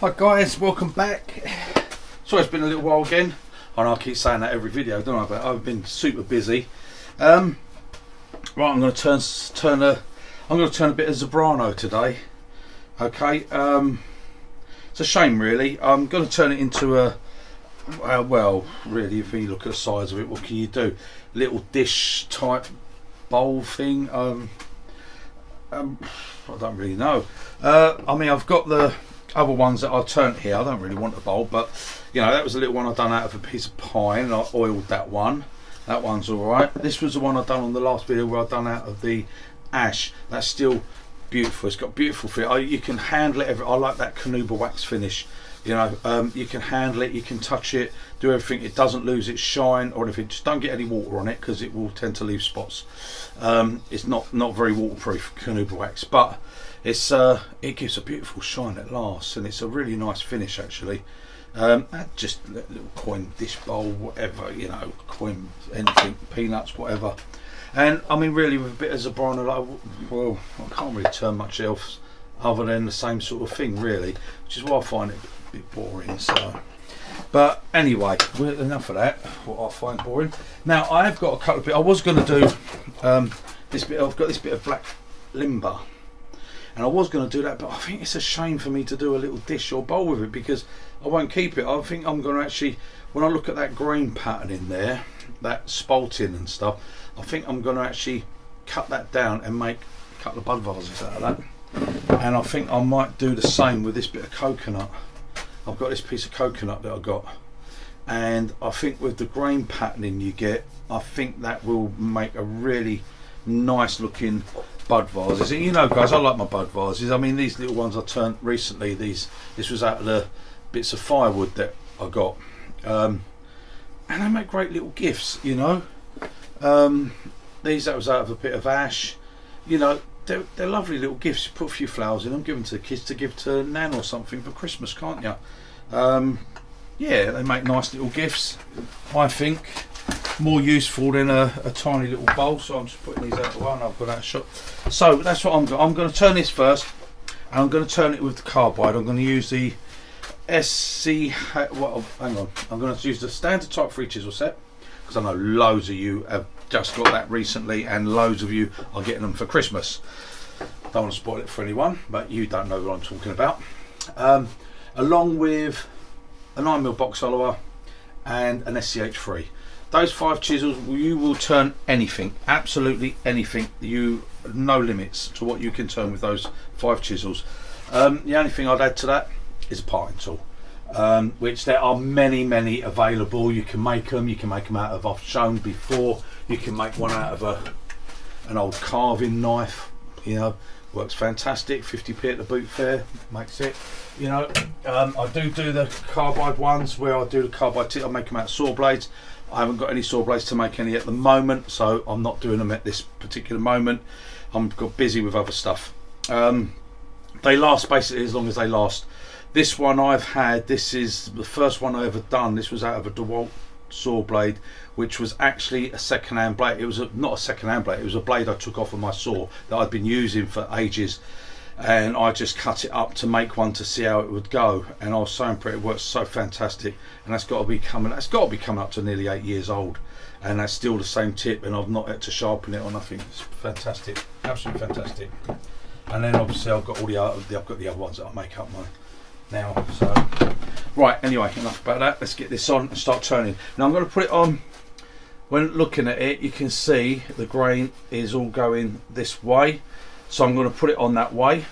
Hi guys, welcome back. Sorry it's been a little while again. I know I keep saying that every video, don't I? But I've been super busy. Right, I'm going to turn a bit of Zebrano today. Okay. It's a shame really. I'm going to turn it into a well, really, if you look at the size of it, what can you do? Little dish type bowl thing. I don't really know. I mean, I've got the other ones that I turned here. I don't really want a bowl, but you know, that was a little one I done out of a piece of pine, and I oiled that one. That one's all right. This was the one I done on the last video where I done out of the ash. That's still beautiful. It's got beautiful fit. You can handle it. I like that canuba wax finish. You know, you can handle it, you can touch it, do everything. It doesn't lose its shine, or if it just don't get any water on it, because it will tend to leave spots. It's not very waterproof, canuba wax, but it's it gives a beautiful shine at last, and it's a really nice finish actually. Just a little coin dish bowl, whatever, you know, coin, anything, peanuts, whatever. And I mean, really, with a bit of Zebrano, like, well, I can't really turn much else other than the same sort of thing, really, which is why I find it a bit boring. So, but anyway, enough of that. What I find boring. Now I have got a couple of bits. I was going to do this bit. I've got this bit of black limber, and I was going to do that, but I think it's a shame for me to do a little dish or bowl with it because I won't keep it. I think I'm going to actually, when I look at that green pattern in there, that spalting and stuff, I think I'm going to actually cut that down and make a couple of bud vases out of that. And I think I might do the same with this bit of coconut. I've got this piece of coconut that I got, and I think with the grain patterning you get, I think that will make a really nice looking bud vases. And you know guys, I like my bud vases. I mean, these little ones I turned recently, this was out of the bits of firewood that I got, and they make great little gifts, you know. That was out of a bit of ash, you know. They're lovely little gifts. You put a few flowers in them, give them to the kids to give to Nan or something for Christmas, can't you? Yeah, they make nice little gifts. I think more useful than a tiny little bowl. So I'm just putting these out the way, and I've got that shot. So that's what I'm going to turn this first, and I'm going to turn it with the carbide. I'm going to use the SC. Well, hang on. I'm going to use the standard type 3 chisel set because I know loads of you have just got that recently, and loads of you are getting them for Christmas. Don't want to spoil it for anyone, but you don't know what I'm talking about. Along with a 9mm box follower and an SCH3. Those 5 chisels, you will turn anything, absolutely anything. No limits to what you can turn with those 5 chisels. The only thing I'd add to that is a parting tool. Which there are many available. You can make them out of, I've shown before, you can make one out of an old carving knife, you know, works fantastic. 50p at the boot fair makes it, you know. I do the carbide ones where I do the carbide tip. I make them out of saw blades. I haven't got any saw blades to make any at the moment, so I'm not doing them at this particular moment. I'm got busy with other stuff. They last basically as long as they last. This one I've had, this is the first one I ever done. This was out of a DeWalt saw blade, which was actually a second-hand blade. It was not a second-hand blade, it was a blade I took off of my saw that I'd been using for ages, and I just cut it up to make one to see how it would go, and I was so impressed. It works so fantastic, and that's got to be coming up to nearly 8 years old, and that's still the same tip, and I've not had to sharpen it or nothing. It's fantastic, absolutely fantastic. And then obviously I've got all the other ones that I make up now. So right, anyway, enough about that. Let's get this on and start turning. Now I'm going to put it on. When looking at it, you can see the grain is all going this way, so I'm going to put it on that way.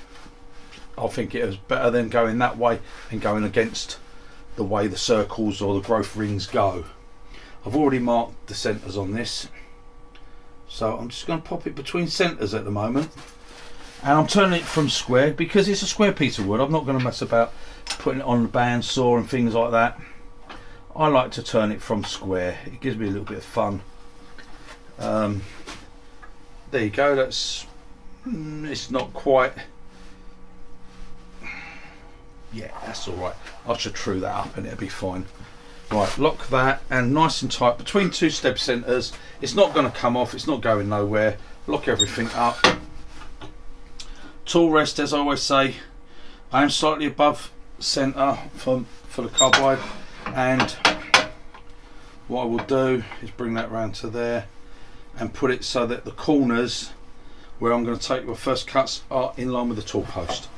I think it is better than going that way and going against the way the circles or the growth rings go. I've already marked the centers on this, so I'm just going to pop it between centers at the moment. And I'm turning it from square because it's a square piece of wood. I'm not going to mess about putting it on the bandsaw and things like that. I like to turn it from square. It gives me a little bit of fun. There you go. That's it's not quite. Yeah, that's all right. I should true that up and it'll be fine. Right, lock that, and nice and tight between 2 step centers. It's not going to come off. It's not going nowhere. Lock everything up. Tool rest, as I always say, I am slightly above centre for the carbide, and what I will do is bring that round to there and put it so that the corners where I'm going to take my first cuts are in line with the tool post.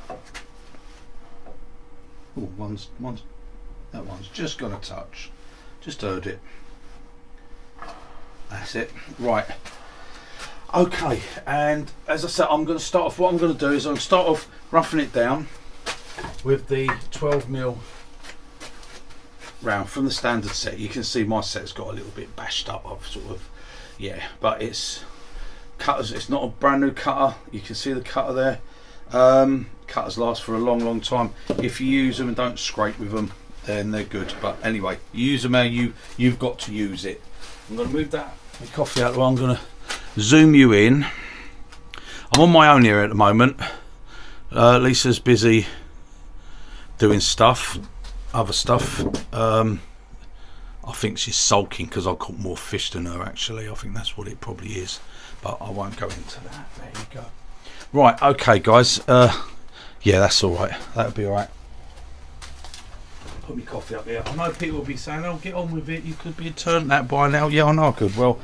Oh, that one's just got a touch, just heard it. That's it. Right. Okay, and as I said, I'm going to start off. What I'm going to do is I'm going to start off roughing it down with the 12mm round from the standard set. You can see my set's got a little bit bashed up. I've sort of, yeah, but it's cutters. It's not a brand new cutter. You can see the cutter there. Cutters last for a long time. If you use them and don't scrape with them, then they're good. But anyway, use them how you've got to use it. I'm going to move that coffee out. I'm going to zoom you in. I'm on my own here at the moment. Lisa's busy doing stuff, other stuff. I think she's sulking because I caught more fish than her, actually. I think that's what it probably is, but I won't go into that. There you go. Right, okay guys, yeah, that's alright, that'll be alright. Put my coffee up here. I know people will be saying, oh, get on with it, you could be turned that by now. Yeah, I know I could. Well,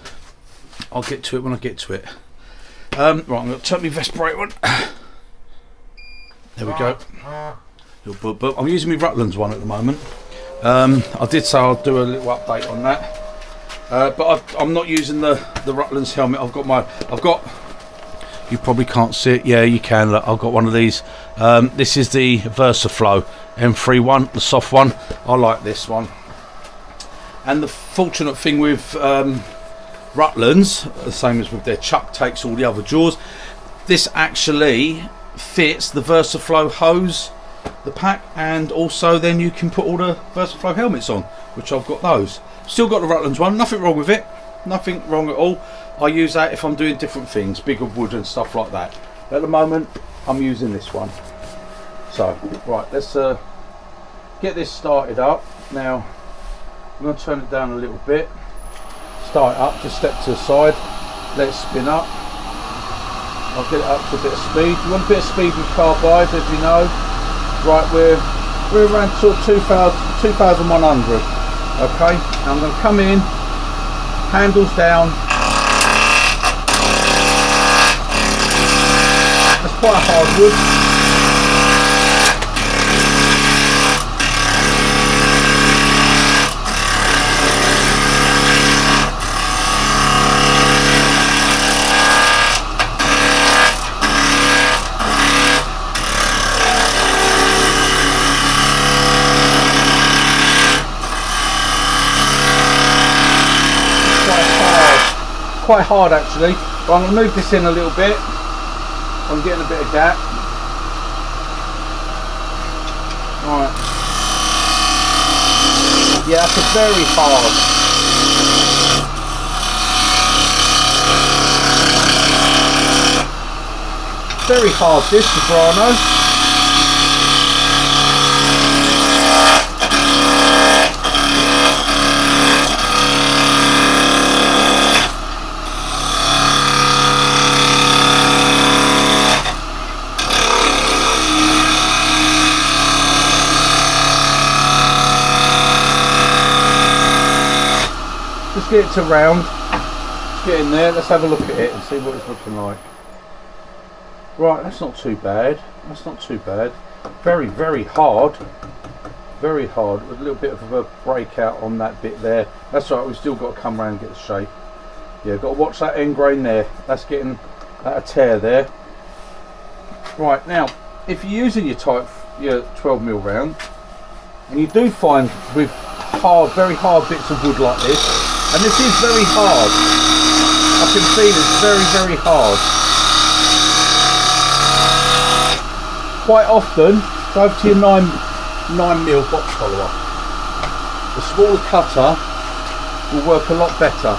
I'll get to it when I get to it. Right, I'm going to turn my Vesperate on. There we go. But I'm using my Rutland's one at the moment. I did say I'll do a little update on that. But I'm not using the Rutland's helmet. I've got, you probably can't see it. Yeah, you can. Look, I've got one of these. This is the VersaFlow M3 one, the soft one. I like this one. And the fortunate thing with Rutland's, the same as with their Chuck takes all the other jaws, this actually fits the VersaFlow hose, the pack, and also then you can put all the VersaFlow helmets on, which I've got those. Still got the Rutland's one, nothing wrong with it, nothing wrong at all. I use that if I'm doing different things, bigger wood and stuff like that. At the moment, I'm using this one. So, right, let's get this started up. Now, I'm going to turn it down a little bit. Start it up, just step to the side, let it spin up. I'll get it up to a bit of speed. You want a bit of speed with carbide, as you know. Right, we're around sort of 2,100. Okay, now I'm going to come in, handles down. That's quite a hard wood. Quite hard actually, but I'm going to move this in a little bit. I'm getting a bit of gap. Right. Yeah, that's a very hard. Very hard this Zebrano. Get it to round, let's get in there, let's have a look at it and see what it's looking like. Right, that's not too bad, that's not too bad. Very hard, very hard, with a little bit of a breakout on that bit there. That's right, we've still got to come around and get the shape. Yeah, got to watch that end grain there, that's getting a tear there. Right, now, if you're using your 12mm round, and you do find with very hard bits of wood like this, and this is very hard. I can feel it's very hard. Quite often, go over to your 9mm box follower. The smaller cutter will work a lot better.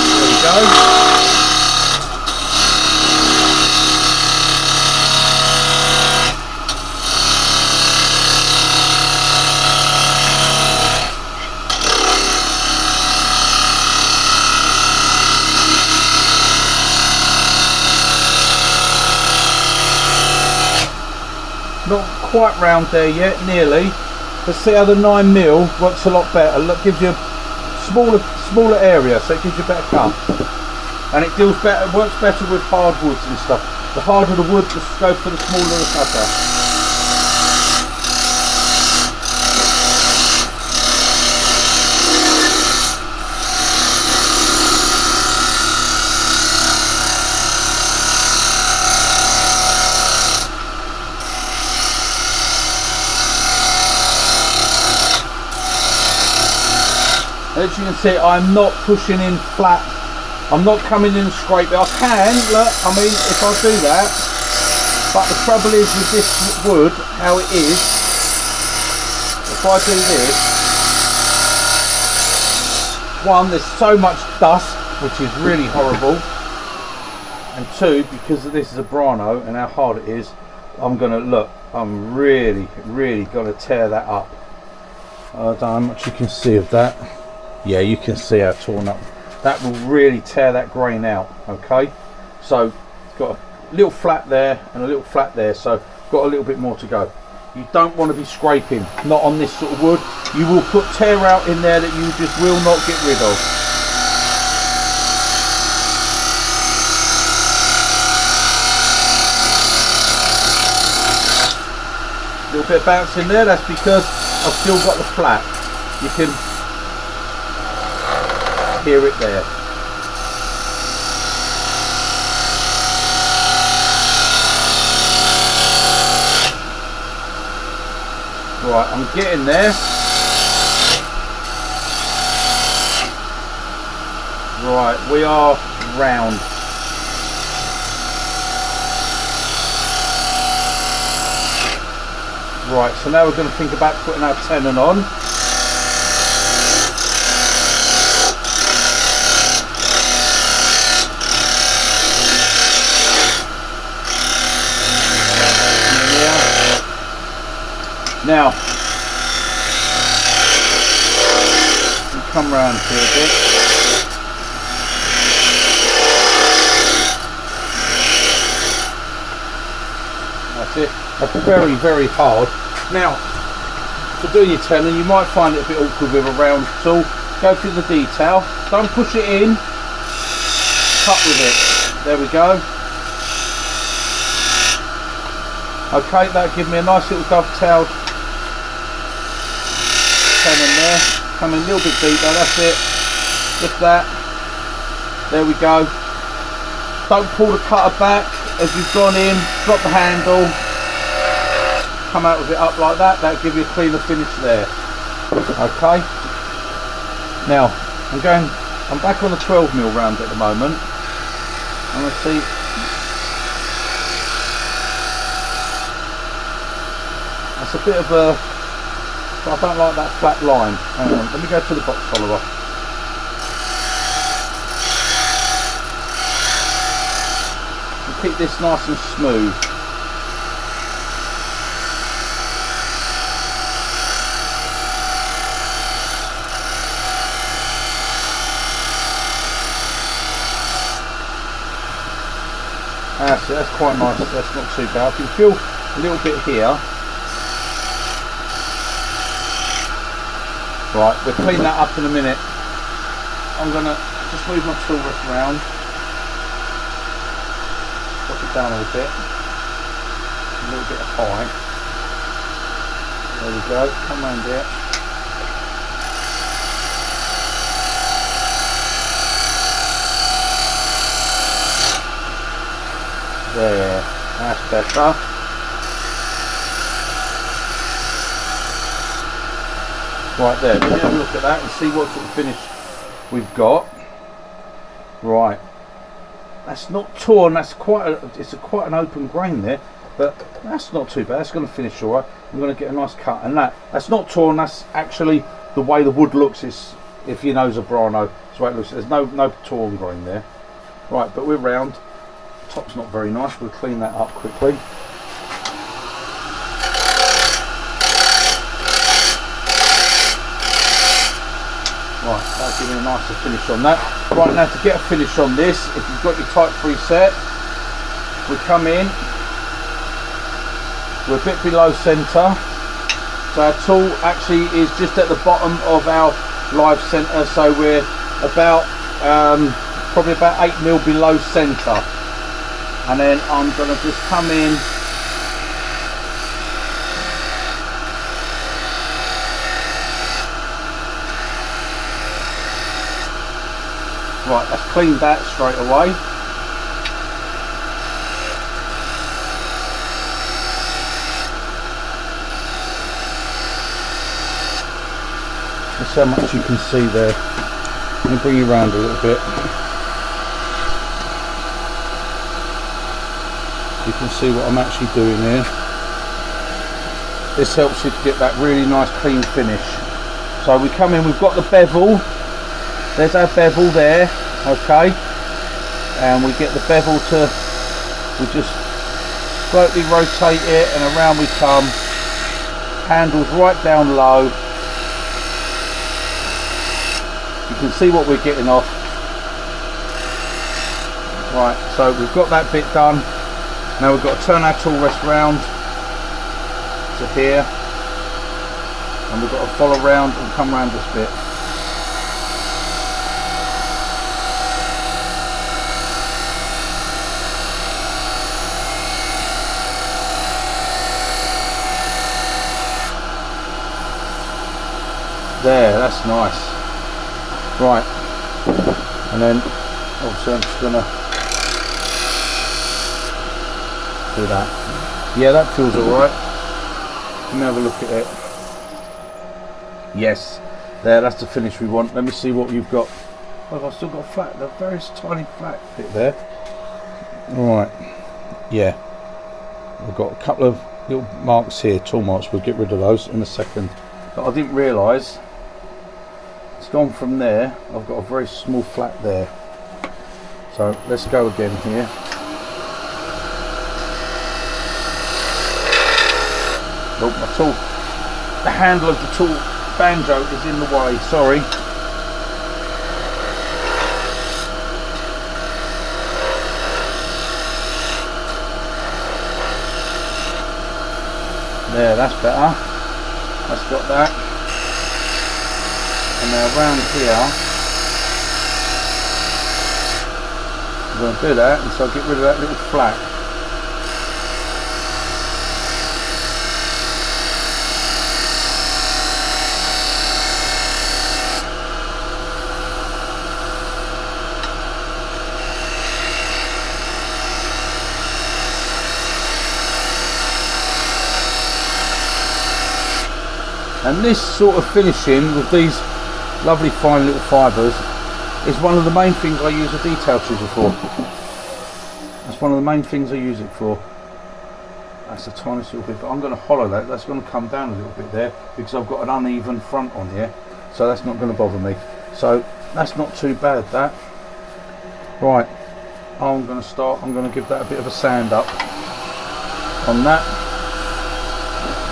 There we go. Not quite round there yet, nearly. But see how the 9mm works a lot better. Look, gives you a smaller area, so it gives you a better cut. And it deals better, works better with hardwoods and stuff. The harder the wood, the scope for the smaller the cutter. As you can see, I'm not pushing in flat. I'm not coming in and scraping. I can, look, I mean, if I do that, but the trouble is with this wood, how it is, if I do this, one, there's so much dust, which is really horrible, and two, because this is a Zebrano and how hard it is, I'm really gonna tear that up. I don't know how much you can see of that. Yeah, you can see how torn up. That will really tear that grain out, okay? So, it's got a little flat there and a little flat there, so got a little bit more to go. You don't want to be scraping, not on this sort of wood. You will put tear out in there that you just will not get rid of. A little bit of bounce in there, that's because I've still got the flat. You can hear it there. Right, I'm getting there. Right, we are round. Right, so now we're going to think about putting our tenon on. Now, we come round here a bit. That's it. That's very, very hard. Now, to do your tenon, you might find it a bit awkward with a round tool. Go through the detail. Don't push it in. Cut with it. There we go. Okay, that'll give me a nice little dovetailed tenon there. Come in a little bit deeper, that's it. Just that. There we go. Don't pull the cutter back as you've gone in. Drop the handle. Come out with it up like that. That'll give you a cleaner finish there. Okay. Now, I'm back on the 12mm round at the moment. I'm going to see. That's a bit of a, I don't like that flat line. Hang on, let me go to the box follower. And keep this nice and smooth. That's quite nice, that's not too bad. You can feel a little bit here. Right, we'll clean that up in a minute. I'm going to just move my tool rest around. Drop it down a little bit. A little bit of high. There we go, come round here. There, that's better. Right there, let me have a look at that and see what sort of finish we've got. Right, that's not torn, that's quite quite an open grain there, but that's not too bad, that's going to finish alright. I'm going to get a nice cut, and that's not torn, that's actually the way the wood looks. Is, if you know Zebrano, that's the way it looks. There's no torn grain there. Right, but we're round. Top's not very nice, we'll clean that up quickly. Right, that'll give me a nicer finish on that. Right, now to get a finish on this, if you've got your Type 3 set, we come in, We're a bit below centre. So our tool actually is just at the bottom of our live centre, so we're about probably about 8mm below centre. And then I'm going to just come in right, let's clean that straight away. That's how much you can see there. Let me bring you around a little bit. You can see what I'm actually doing here. This helps you to get that really nice clean finish. So we come in, we've got the bevel. There's our bevel there, okay. And we get the bevel to, we just slightly rotate it and around we come. Handles right down low. You can see what we're getting off. Right, so we've got that bit done. Now we've got to turn our tool rest round to here, and we've got to follow round and come round this bit. There, that's nice. Right, and then obviously I'm just gonna do that. Yeah, that feels alright. Let me have a look at it. Yes, there, that's the finish we want. Let me see what you've got. Oh, I've still got a flat, the very tiny flat bit there. Alright, yeah. We've got a couple of little marks here, tool marks. We'll get rid of those in a second. But I didn't realise, it's gone from there. I've got a very small flat there. So let's go again here. Oh, my tool, the handle of the tool banjo is in the way, sorry. There, that's better. That's got that. And now round here, I'm going to do that, and so I'll get rid of that little flat. And this sort of finishing with these lovely fine little fibres is one of the main things I use a detail chisel for. That's one of the main things I use it for. That's the tiniest little bit, but I'm going to hollow that. That's going to come down a little bit there because I've got an uneven front on here, so that's not going to bother me. So that's not too bad, that. Right, I'm going to give that a bit of a sand up on that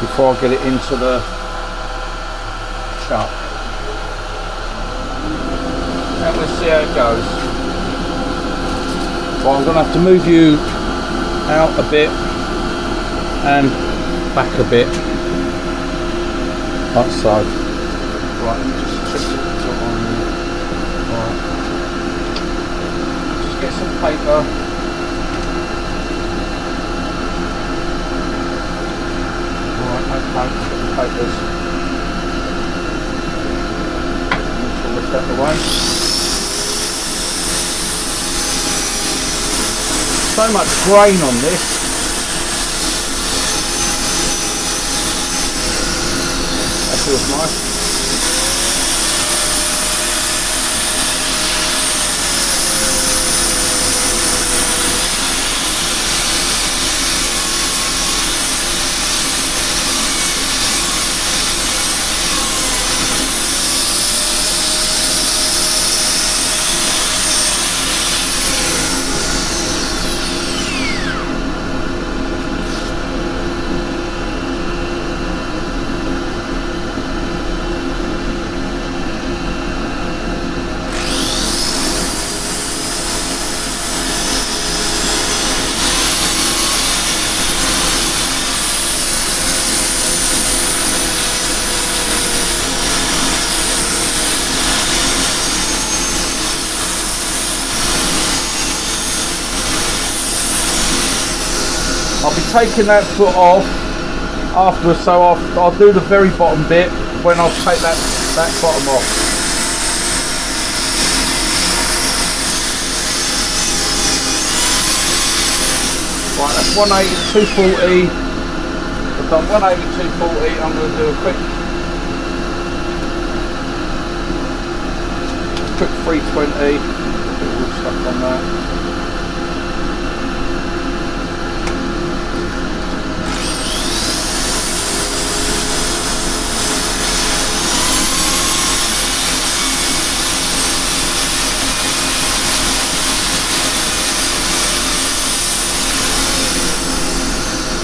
before I get it into the shop. And we'll see how it goes. Well, I'm going to have to move you out a bit and back a bit, like so. Right, let me just check what we've got on there. Right. Just get some paper. Right, okay, get the papers. Lift that away. So much grain on this. That feels nice. I'll be taking that foot off afterwards, so I'll do the very bottom bit when I'll take that bottom off. Right, that's 180 to 240. I've done 180 to 240. I'm going to do a quick 320. Put all the stuff on that.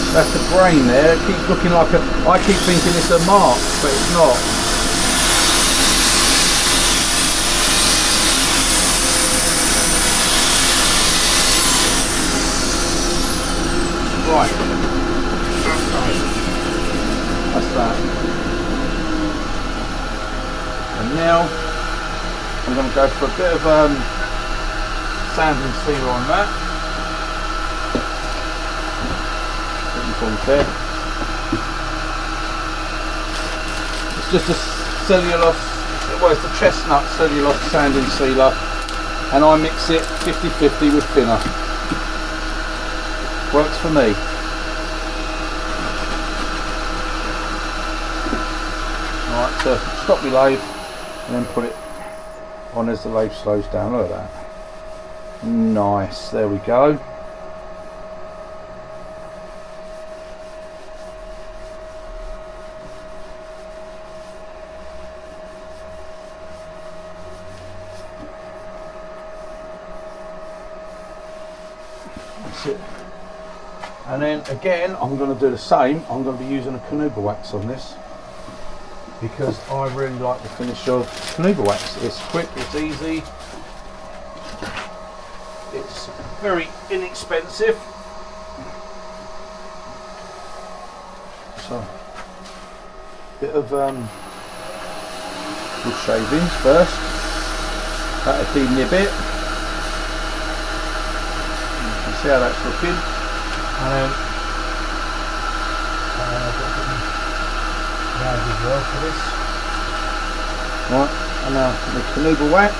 That's the grain there. It keeps looking like a... I keep thinking it's a mark, but it's not. Right. That's that. And now I'm going to go for a bit of sand and sealer on that. There. It's just a cellulose, well, it's a chestnut cellulose sanding sealer, and I mix it 50-50 with thinner. Works for me. Alright, so stop my lathe and then put it on as the lathe slows down. Look at that. Nice, there we go. It. And then again I'm going to do the same. I'm going to be using a Carbide wax on this because I really like the finish of Carbide wax. It's quick, it's easy, it's very inexpensive. So bit of wood shavings first, that'll denib it. See how that's looking, and then I've got some rags as well for this. Right, and now the Carbide wax.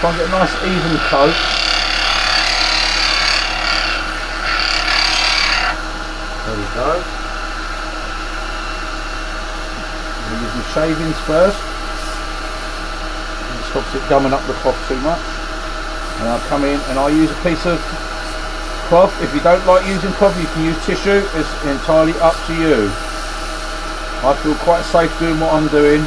Try and get a nice even coat. There we go. I'm going to use my shavings first. Stops it gumming up the cloth too much, and I'll come in and I'll use a piece of cloth. If you don't like using cloth, you can use tissue. It's entirely up to you. I feel quite safe doing what I'm doing.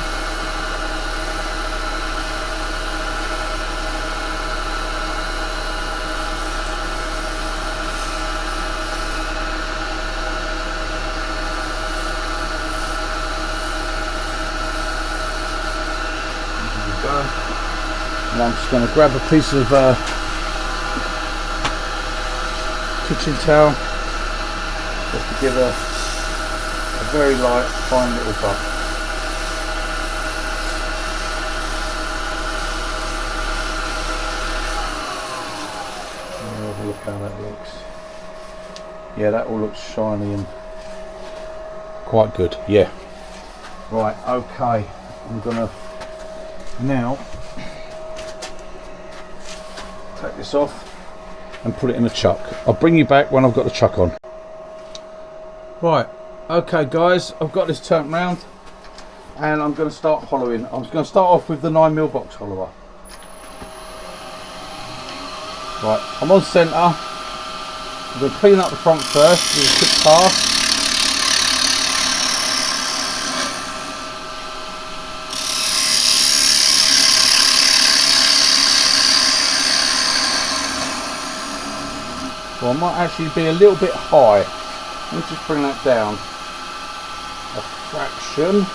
And I'm just going to grab a piece of kitchen towel just to give a very light, fine little buff. Have a look how that looks. Yeah, that all looks shiny and quite good. Yeah. Right, okay. I'm going to now take this off and put it in a chuck. I'll bring you back when I've got the chuck on. Right, okay guys, I've got this turned round and I'm going to start hollowing. I'm going to start off with the 9mm box hollower. Right, I'm on centre. I'm going to clean up the front first with a quick pass. Well, I might actually be a little bit high. Let me just bring that down a fraction.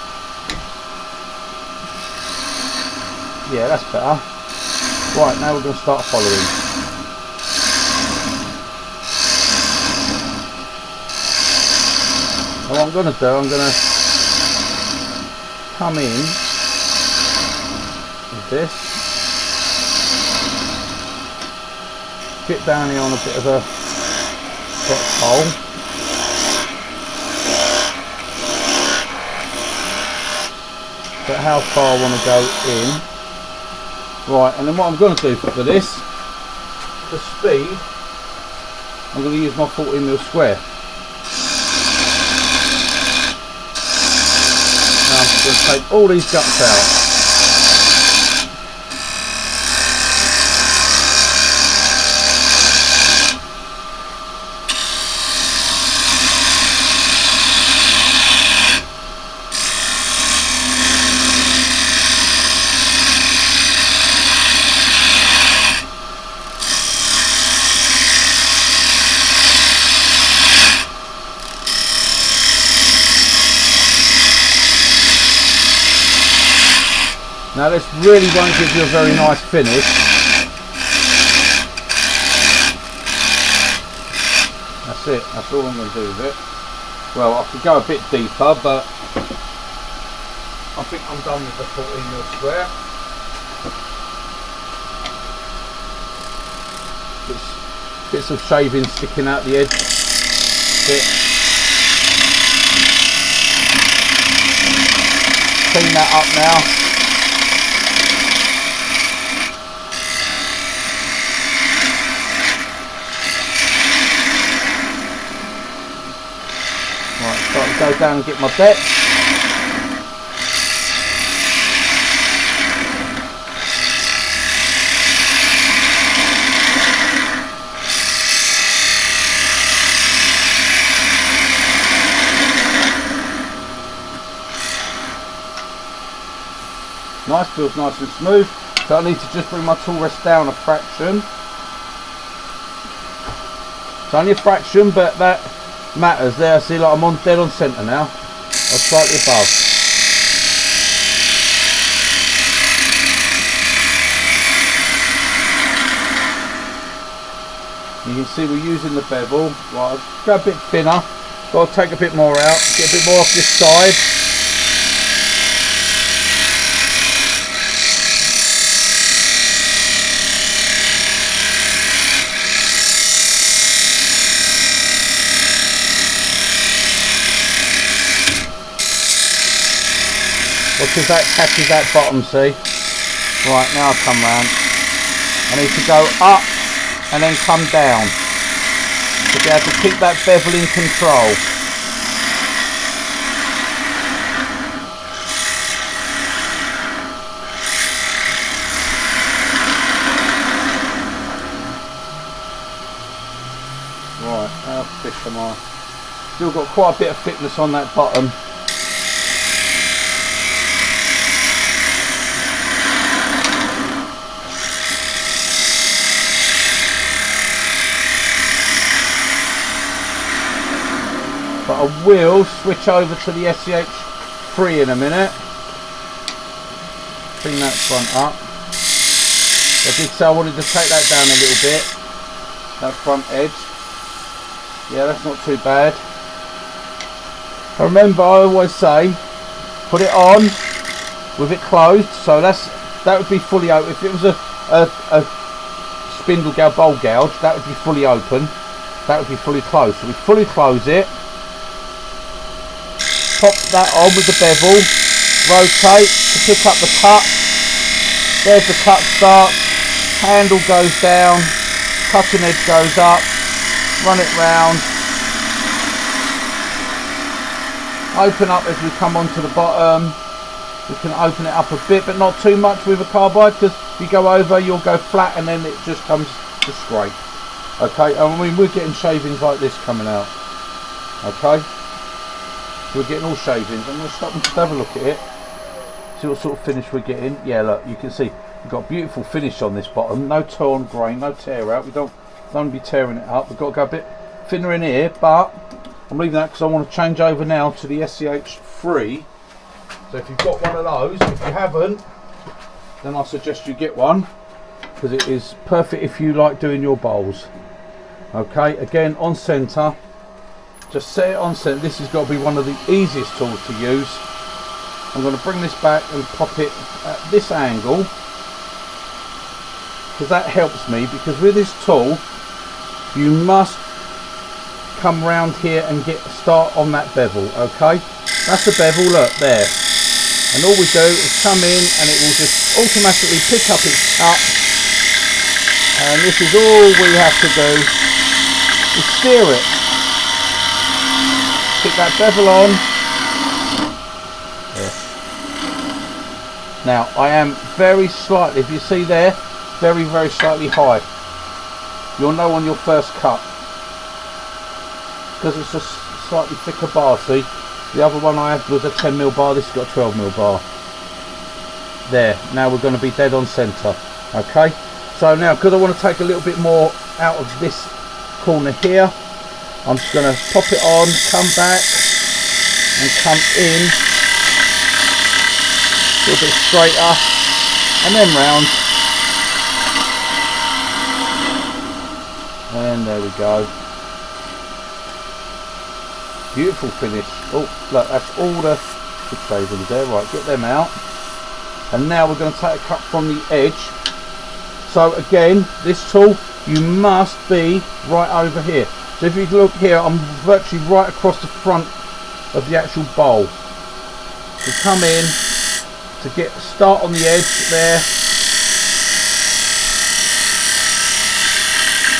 Yeah, that's better. Right, now we're going to start following. So what I'm going to do, I'm going to come in with this. get down here on a bit of a depth hole. But how far I want to go in. Right, and then what I'm going to do for this, for speed, I'm going to use my 14mm square. Now I'm just going to take all these guts out. Now this really won't give you a very nice finish. That's it, that's all I'm going to do with it. Well, I could go a bit deeper, but I think I'm done with the 14mm square. Bits of shaving sticking out the edge. Clean that up now. Go down and get my depth. Nice, feels nice and smooth. So I need to just bring my tool rest down a fraction. It's only a fraction, but that matters there. I see, like, I'm on dead on centre now, or slightly above. You can see we're using the bevel. Right, go a bit thinner, got to take a bit more out, get a bit more off this side. Because that catches that bottom, see? Right, now I'll come round. I need to go up and then come down to be able to keep that bevel in control. Right, how thick am I? Still got quite a bit of thickness on that bottom. But I will switch over to the SCH3 in a minute. Clean that front up. I did say I wanted to take that down a little bit. That front edge. Yeah, that's not too bad. Remember, I always say, put it on with it closed. So that would be fully open. If it was a spindle gouge, bowl gouge, that would be fully open. That would be fully closed. So we fully close it. Pop that on with the bevel, rotate to pick up the cut. There's the cut start, handle goes down, cutting edge goes up, run it round, open up as we come onto the bottom. We can open it up a bit, but not too much with a carbide, because if you go over you'll go flat and then it just comes to scrape. Okay, I mean we're getting shavings like this coming out. Okay. We're getting all shavings. I'm going to stop and just have a look at it, see what sort of finish we're getting. Yeah, look, you can see we've got a beautiful finish on this bottom, no torn grain, no tear out. We don't be tearing it up. We've got to go a bit thinner in here, but I'm leaving that because I want to change over now to the SCH3. So if you've got one of those, if you haven't, then I suggest you get one, because it is perfect if you like doing your bowls. Okay, again on centre. Just set it on centre. This has got to be one of the easiest tools to use. I'm going to bring this back and pop it at this angle, because that helps me, because with this tool you must come round here and start on that bevel. Okay, that's the bevel, look there, and all we do is come in and it will just automatically pick up its cut, and this is all we have to do is steer it. Pick that bevel on. There. Now I am very slightly, if you see there, very slightly high. You'll know on your first cut, because it's a slightly thicker bar. See, the other one I had was a 10mm bar, this has got a 12mm bar. There, now we're going to be dead on centre. Okay, so now because I want to take a little bit more out of this corner here, I'm just going to pop it on, come back and come in a little bit straighter and then round, and there we go. Beautiful finish. Oh look, that's all the shavings there. Right, get them out, and now we're going to take a cut from the edge. So again, this tool, you must be right over here. So if you look here, I'm virtually right across the front of the actual bowl. To come in, to start on the edge there,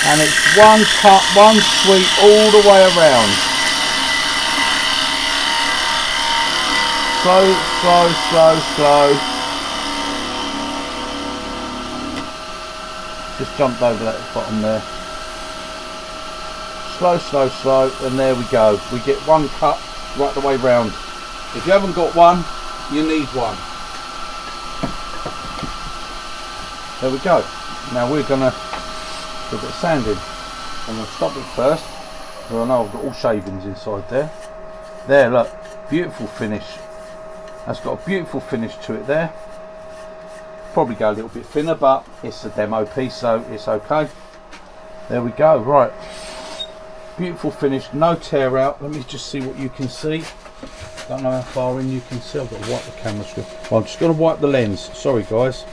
and it's one cut, one sweep all the way around. Slow, slow, slow, slow. Just jumped over that bottom there. Slow, slow, slow, and there we go. We get one cut right the way round. If you haven't got one, you need one. There we go. Now we're gonna do a bit of sanding. I'm gonna stop it first, because I know I've got all shavings inside there. There, look, beautiful finish. That's got a beautiful finish to it there. Probably go a little bit thinner, but it's a demo piece, so it's okay. There we go. Right, beautiful finish, no tear out. Let me just see what you can see. Don't know how far in you can see. I've got to wipe the camera screen. Well, I'm just going to wipe the lens. Sorry guys.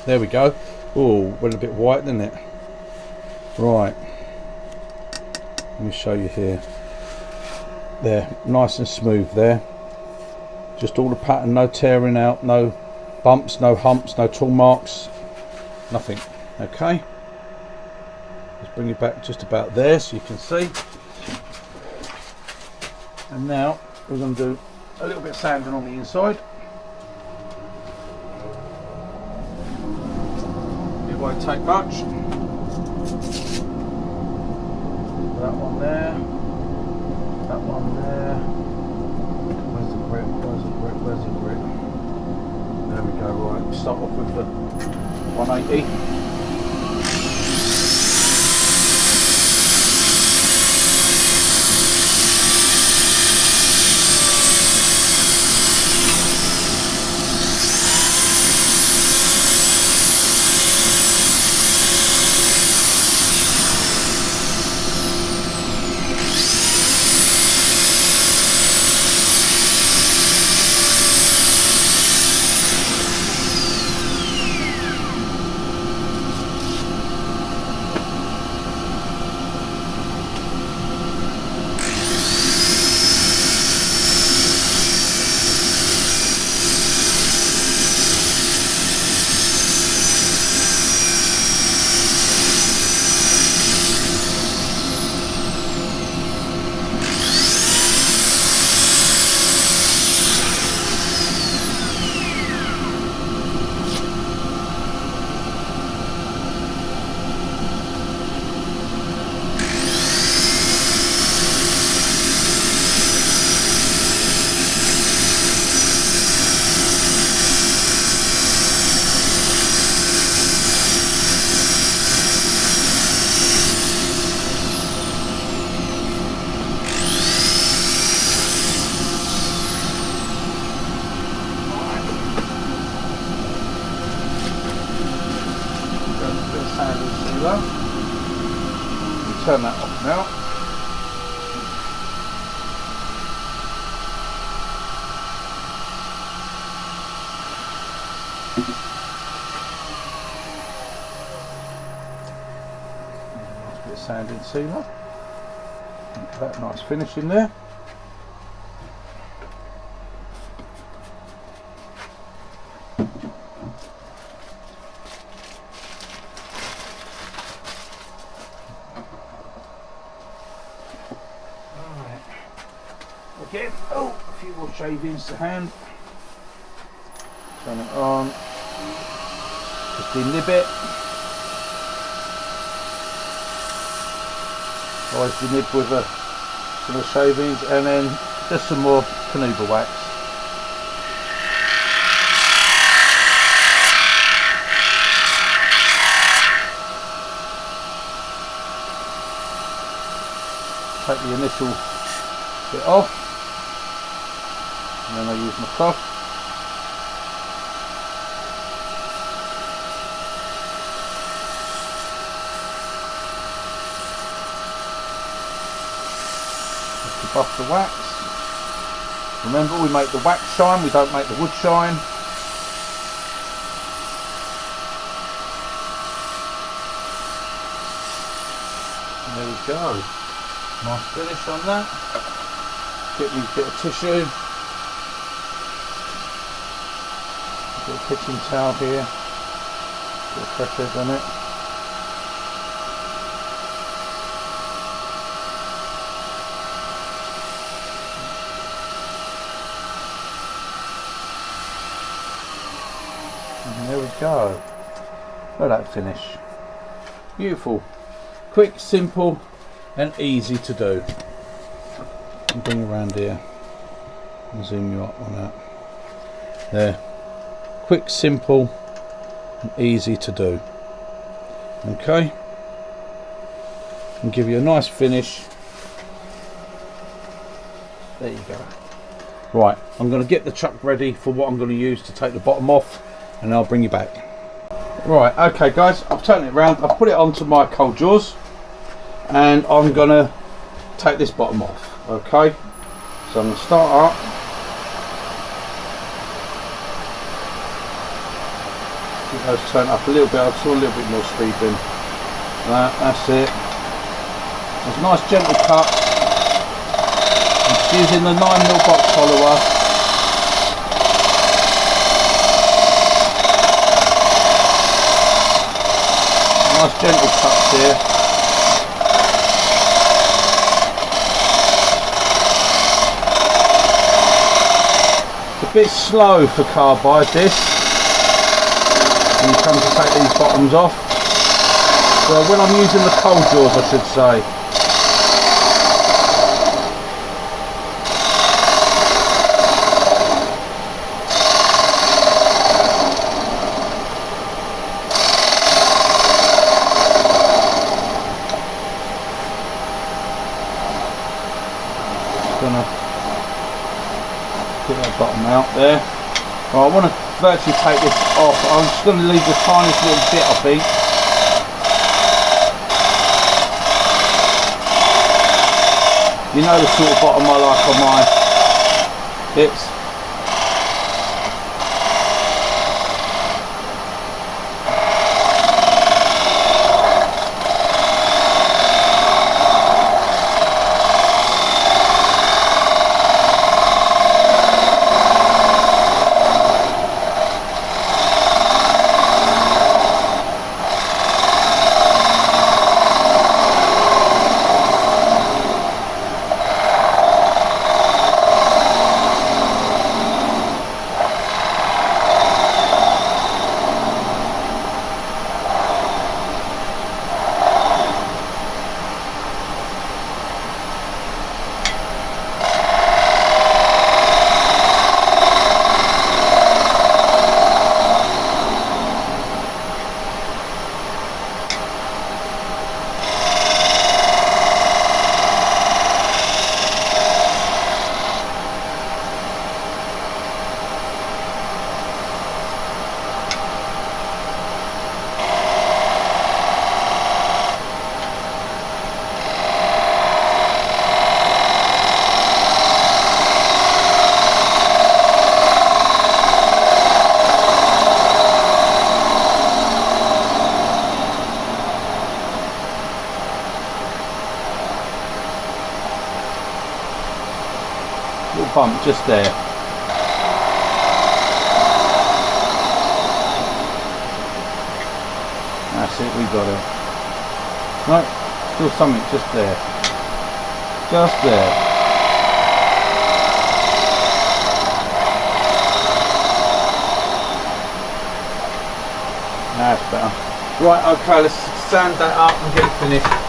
There we go. Oh, went a bit white, didn't it? Right, let me show you here. There, nice and smooth there. Just all the pattern, no tearing out, no bumps, no humps, no tool marks, nothing. Okay, let's bring it back just about there so you can see. And now we're going to do a little bit of sanding on the inside. It won't take much. That one there, that one there. Where's the grip? Where's the grip? Where's the grip? There we go. Right, start off with the 180. Turn that off now. bit of sanding sealer. That nice finish in there. Again, oh, a few more shavings to hand. Turn it on. Just denib it. Always denib with some of the shavings, and then just some more Carbide wax. Take the initial bit off. And then I use my cloth. Just to buff the wax. Remember, we make the wax shine, we don't make the wood shine. And there we go. Nice finish on that. Get me a bit of tissue. A bit of kitchen towel here. A bit of pressure on it. And there we go. Look at that finish. Beautiful. Quick, simple and easy to do. I'll bring you around here and zoom you up on that. There. Quick, simple and easy to do. Okay. And give you a nice finish. There you go. Right, I'm going to get the chuck ready for what I'm going to use to take the bottom off, and I'll bring you back. Right, okay guys, I've turned it around, I've put it onto my cold jaws, and I'm going to take this bottom off. Okay, so I'm going to start up. Keep those turned up a little bit, I'll do a little bit more speed in. That's it. There's a nice gentle cut. I'm just using the 9mm box follower. Nice gentle cuts here. It's a bit slow for carbide this, when you come to take these bottoms off. So when I'm using the cold jaws, I should say. Gonna get that bottom out there. Well, I want to virtually take this off. I'm just going to leave the tiniest little bit, I think. You know the sort of bottom I like on my bits. bump just there. That's it, we got it. No, still something just there. Just there. That's better. Right, okay, let's sand that up and get it finished.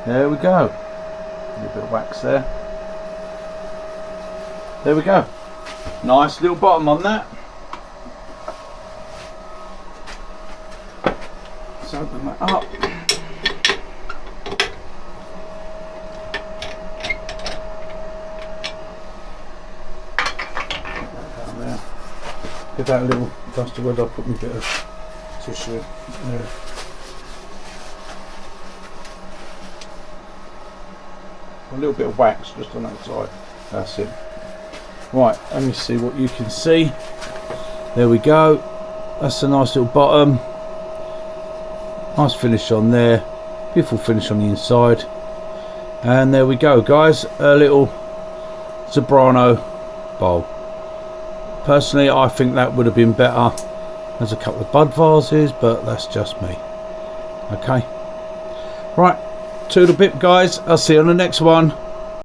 There we go. A little bit of wax there. There we go. Nice little bottom on that. Let's open that up. Down there. Give that a little dust of wood. I'll put me a bit of tissue there. A little bit of wax just on that side. That's it. Right, let me see what you can see. There we go. That's a nice little bottom. Nice finish on there. Beautiful finish on the inside. And there we go, guys. A little Zebrano bowl. Personally, I think that would have been better as a couple of bud vases, but that's just me. Okay. Right. Toodle bit, guys. I'll see you on the next one.